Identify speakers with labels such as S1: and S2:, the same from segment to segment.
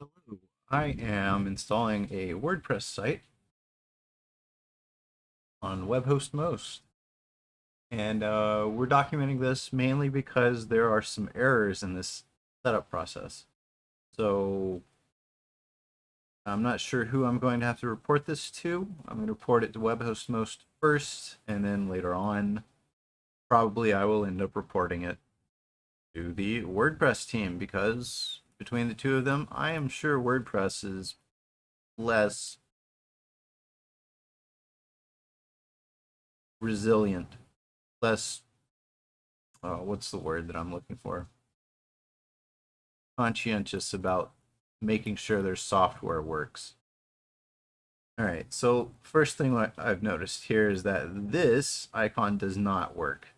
S1: Hello, I am installing a WordPress site on WebHostMost. And we're documenting this mainly because there are some errors in this setup process. So I'm not sure who I'm going to have to report this to. I'm going to report it to WebHostMost first, and then later on, probably I will end up reporting it to the WordPress team because between the two of them, I am sure WordPress is less resilient, less what's the word that I'm looking for? Conscientious about making sure their software works. All right, so first thing I've noticed here is that this icon does not work.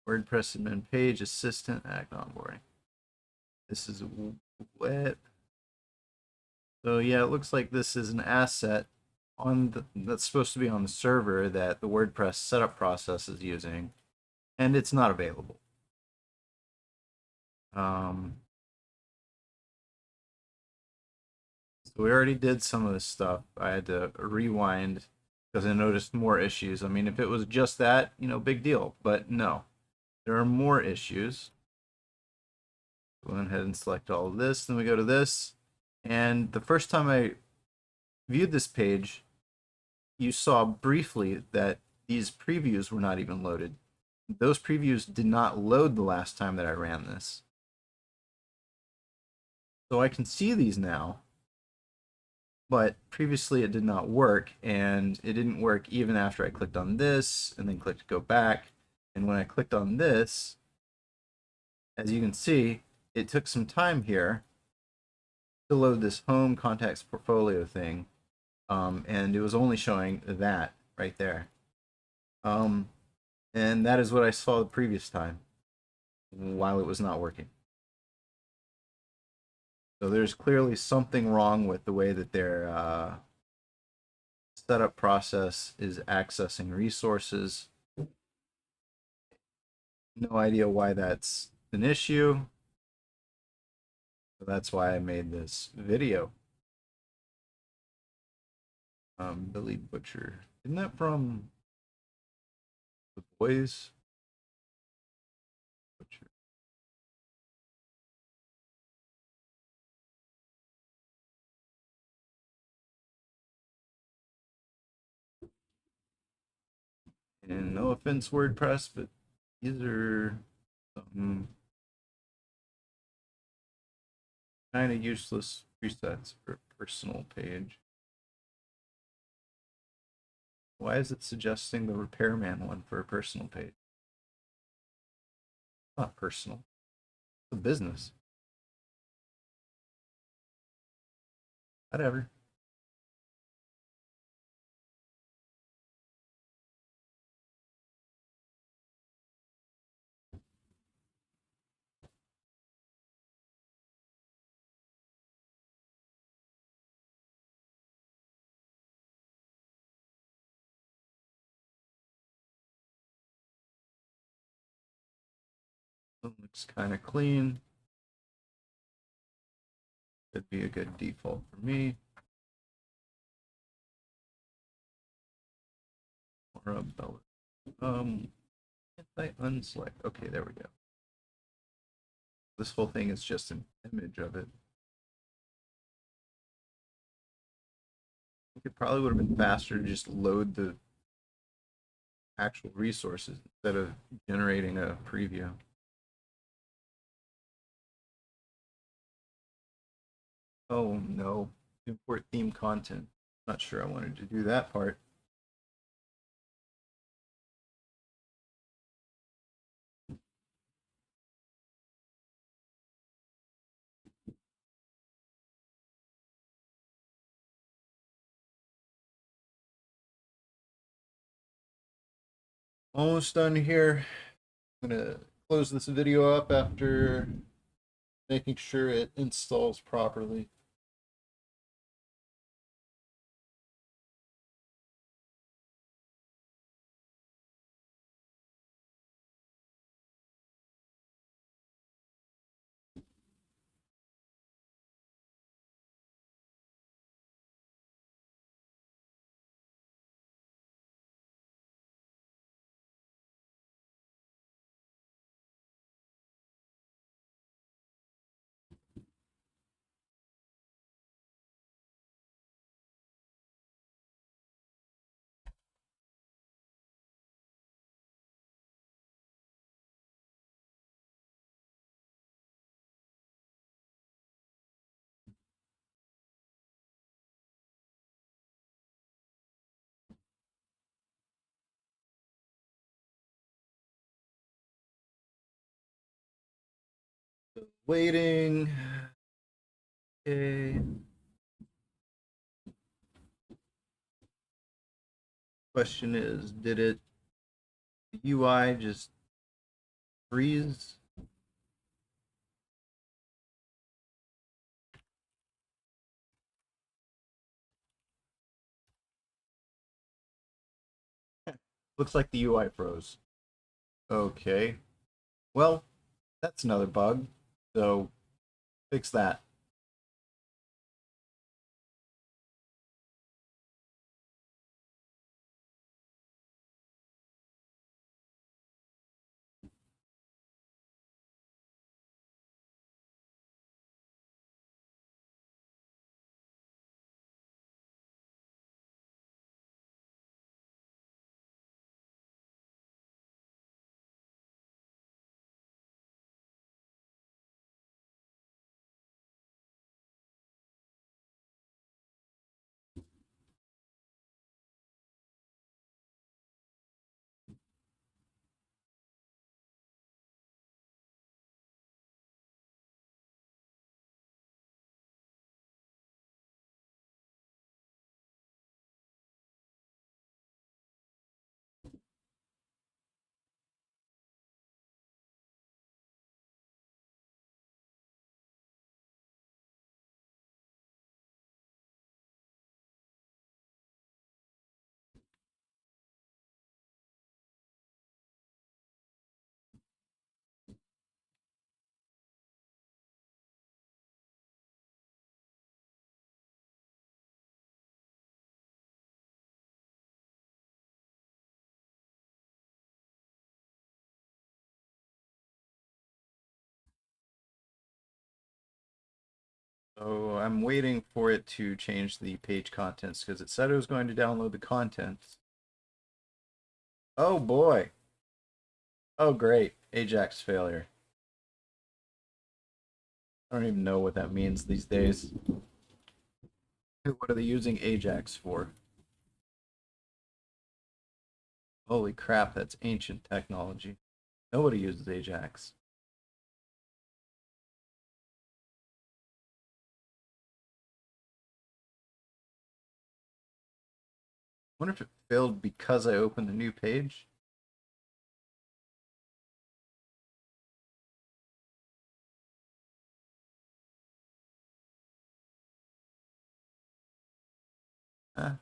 S1: WordPress admin page, assistant, act onboarding. This is wet. So yeah, it looks like this is an asset that's supposed to be on the server that the WordPress setup process is using, and it's not available. Um, So we already did some of this stuff. I had to rewind because I noticed more issues. I mean, if it was just that, big deal. But no, there are more issues. Go ahead and select all of this. Then we go to this. And the first time I viewed this page, you saw briefly that these previews were not even loaded. Those previews did not load the last time that I ran this. So I can see these now, but previously it did not work, and it didn't work even after I clicked on this and then clicked go back. And when I clicked on this, as you can see, it took some time here to load this home contacts portfolio thing, and it was only showing that right there. Um, and that is what I saw the previous time while it was not working. So there's clearly something wrong with the way that their setup process is accessing resources. No idea why that's an issue. So that's why I made this video. Billy Butcher. Isn't that from The Boys? Butcher. And no offense, WordPress, but these are some kind of useless presets for a personal page. Why is it suggesting the repairman one for a personal page? Not personal. It's a business. Whatever. It looks kind of clean. Could be a good default for me. Or a belt. If I unselect, okay, there we go. This whole thing is just an image of it. I think it probably would have been faster to just load the actual resources instead of generating a preview. Oh no, import theme content. Not sure I wanted to do that part. Almost done here. I'm gonna close this video up after making sure it installs properly. Waiting. Okay. Question is, did it the UI just freeze? Looks like the UI froze. Okay. Well, that's another bug. So fix that. So I'm waiting for it to change the page contents because it said it was going to download the contents. Oh boy. Oh great. Ajax failure. I don't even know what that means these days. What are they using Ajax for? Holy crap, that's ancient technology. Nobody uses Ajax. I wonder if it failed because I opened a new page. Huh?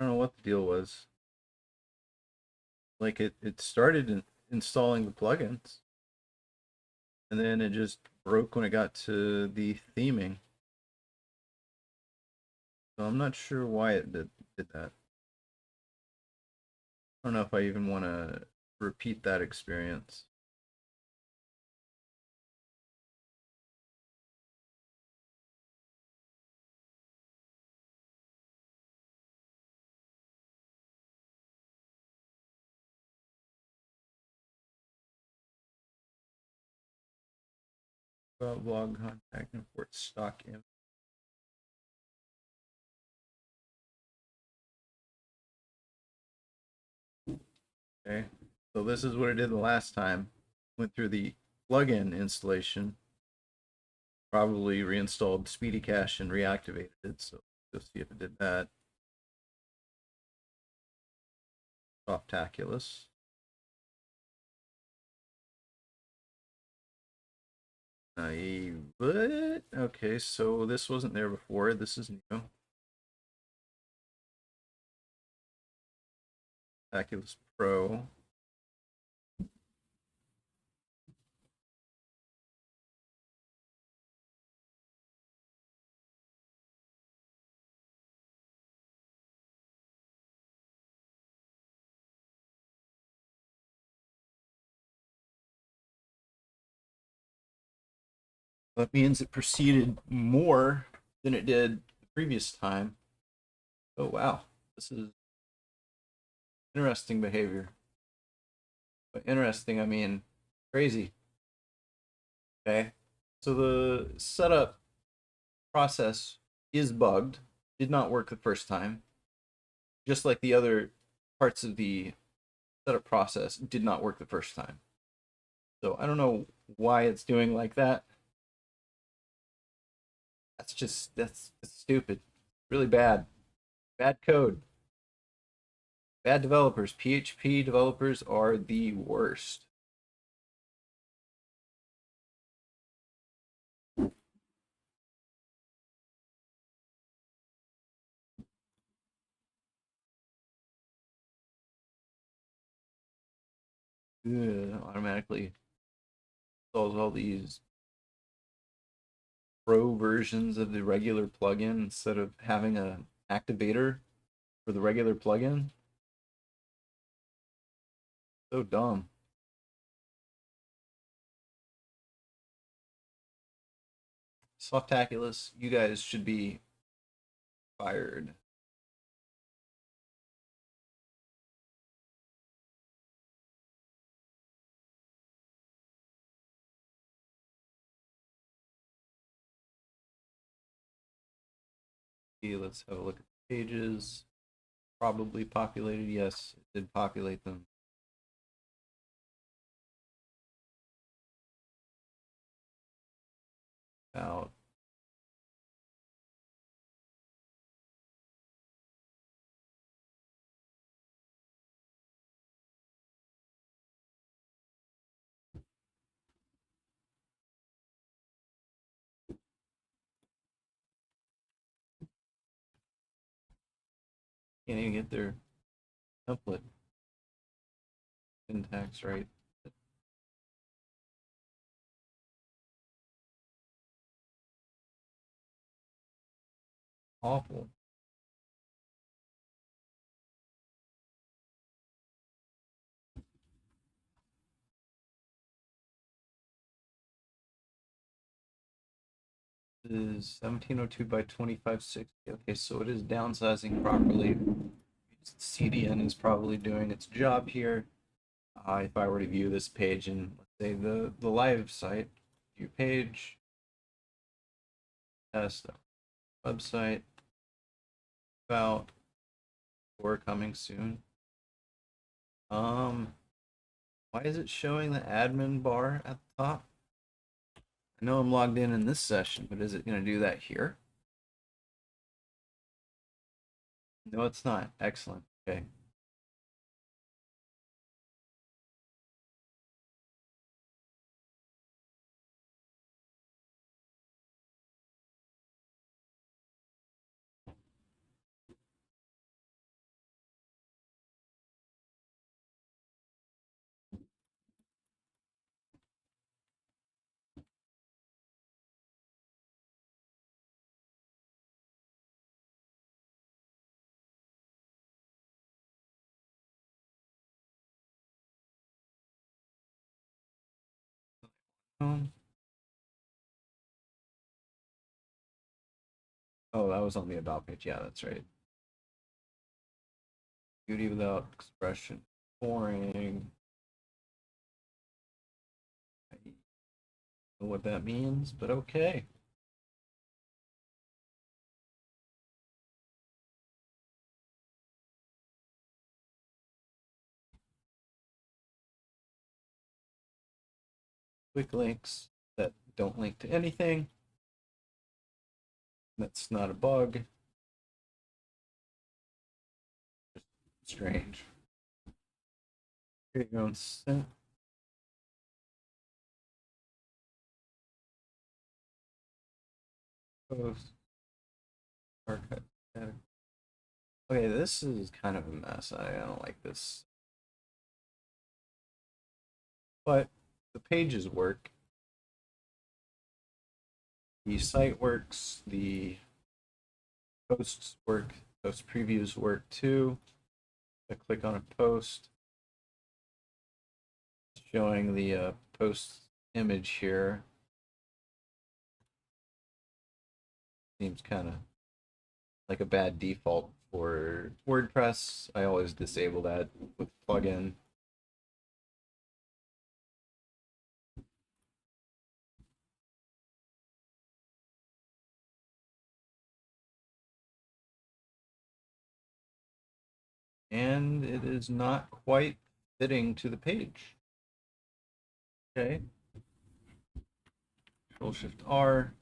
S1: I don't know what the deal was. Like it started installing the plugins, and then it just broke when it got to the theming. So I'm not sure why it did that. I don't know if I even want to repeat that experience. About blog contact import stock image. Okay, so this is what I did the last time. Went through the plugin installation, probably reinstalled Speedy Cache and reactivated it. So let's see if it did that. Softaculous. But okay, so this wasn't there before. This is new. Oculus Pro. That means it proceeded more than it did the previous time. Oh wow, this is interesting behavior. But interesting, I mean crazy. Okay, so the setup process is bugged. Did not work the first time, just like the other parts of the setup process did not work the first time. So I don't know why it's doing like that. That's stupid. Really bad. Bad code. Bad developers. PHP developers are the worst. Ugh, automatically installs all these pro versions of the regular plugin instead of having a activator for the regular plugin. So dumb. Softaculous, you guys should be fired. Okay, let's have a look at the pages. Probably populated. Yes, it did populate them. About can't even get their template syntax right. Awful. This is 1702 by 2560. Okay, so it is downsizing properly. CDN is probably doing its job here. If I were to view this page in, let's say, the live site, view page, test website, about or coming soon. Um, why is it showing the admin bar at the top? I know I'm logged in this session, but is it going to do that here? No, it's not. Excellent. Okay. Um, oh, that was on the about page. Yeah, that's right. Beauty without expression. Boring. I don't know what that means, but okay. Quick links that don't link to anything. That's not a bug. Strange. Create your own set. Post. Archive. Okay, this is kind of a mess. I don't like this. But the pages work. The site works. The posts work. Post previews work too. I click on a post, showing the post image here. Seems kind of like a bad default for WordPress. I always disable that with plugin. And it is not quite fitting to the page. Okay. Control Shift R.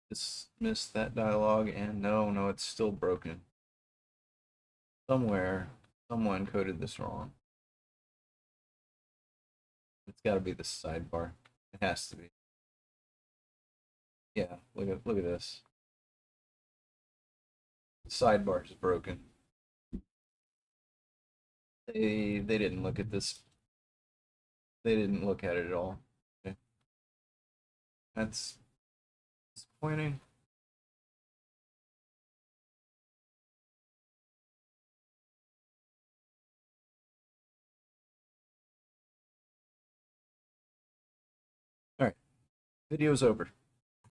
S1: Dismiss that dialog, and no, it's still broken. Somewhere, someone coded this wrong. It's got to be the sidebar. It has to be. Yeah, look at this. The sidebar is broken. They didn't look at this. They didn't look at it at all. Okay. That's disappointing. All right, video's over.